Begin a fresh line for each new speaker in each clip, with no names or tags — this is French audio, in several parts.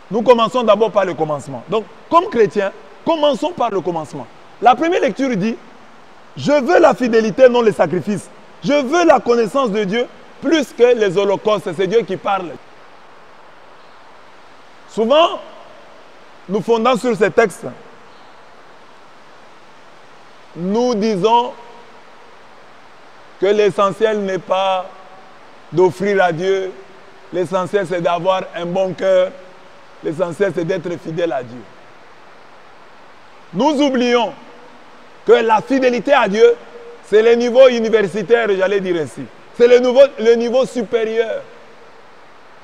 Nous commençons d'abord par le commencement. Donc, comme chrétiens, commençons par le commencement. La première lecture dit, je veux la fidélité, non les sacrifices. Je veux la connaissance de Dieu plus que les holocaustes. C'est Dieu qui parle. Souvent, nous fondons sur ces textes. Nous disons que l'essentiel n'est pas d'offrir à Dieu. L'essentiel, c'est d'avoir un bon cœur. L'essentiel, c'est d'être fidèle à Dieu. Nous oublions que la fidélité à Dieu, c'est le niveau universitaire, j'allais dire ainsi. C'est le niveau supérieur.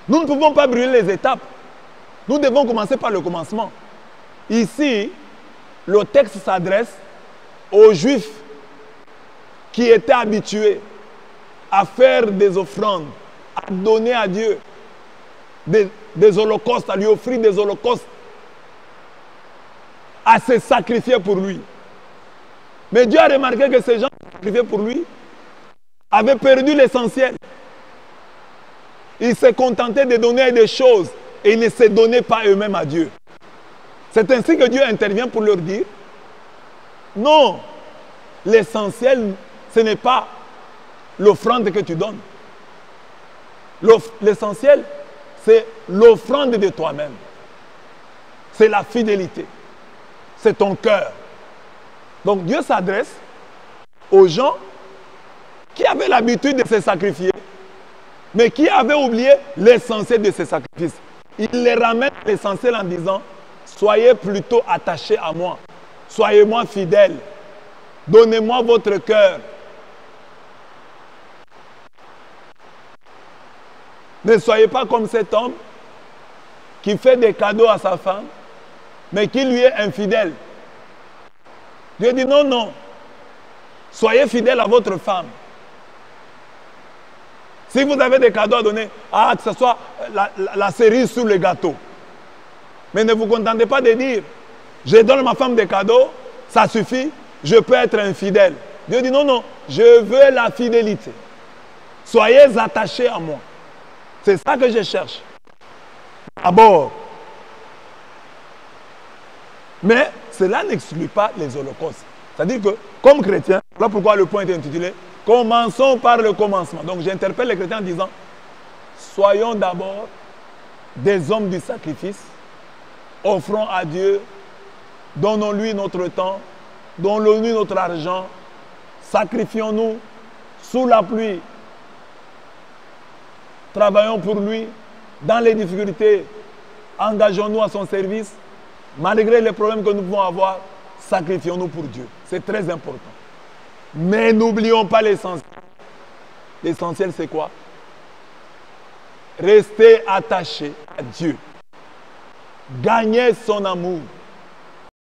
Nous ne pouvons pas brûler les étapes. Nous devons commencer par le commencement. Ici, le texte s'adresse aux Juifs qui étaient habitués à faire des offrandes, à donner à Dieu des holocaustes, à lui offrir des holocaustes, à se sacrifier pour lui. Mais Dieu a remarqué que ces gens qui se sacrifiaient pour lui avaient perdu l'essentiel. Ils se contentaient de donner des choses et ils ne se donnaient pas eux-mêmes à Dieu. C'est ainsi que Dieu intervient pour leur dire, non, l'essentiel, ce n'est pas l'offrande que tu donnes. L'essentiel, c'est l'offrande de toi-même. C'est la fidélité. C'est ton cœur. Donc Dieu s'adresse aux gens qui avaient l'habitude de se sacrifier, mais qui avaient oublié l'essentiel de ces sacrifices. Il les ramène à l'essentiel en disant, soyez plutôt attachés à moi. Soyez-moi fidèles. Donnez-moi votre cœur. Ne soyez pas comme cet homme qui fait des cadeaux à sa femme, mais qui lui est infidèle. Dieu dit non, non. Soyez fidèle à votre femme. Si vous avez des cadeaux à donner, que ce soit la cerise sur le gâteau. Mais ne vous contentez pas de dire, je donne ma femme des cadeaux, ça suffit, je peux être infidèle. Dieu dit non, non, je veux la fidélité. Soyez attachés à moi. C'est ça que je cherche. D'abord. Mais cela n'exclut pas les holocaustes. C'est-à-dire que, comme chrétiens, voilà pourquoi le point est intitulé « Commençons par le commencement ». Donc j'interpelle les chrétiens en disant « Soyons d'abord des hommes du sacrifice, offrons à Dieu, donnons-lui notre temps, donnons-lui notre argent, sacrifions-nous sous la pluie, travaillons pour lui, dans les difficultés, engageons-nous à son service, malgré les problèmes que nous pouvons avoir, sacrifions-nous pour Dieu. C'est très important. Mais n'oublions pas l'essentiel. L'essentiel, c'est quoi? Rester attaché à Dieu. Gagner son amour.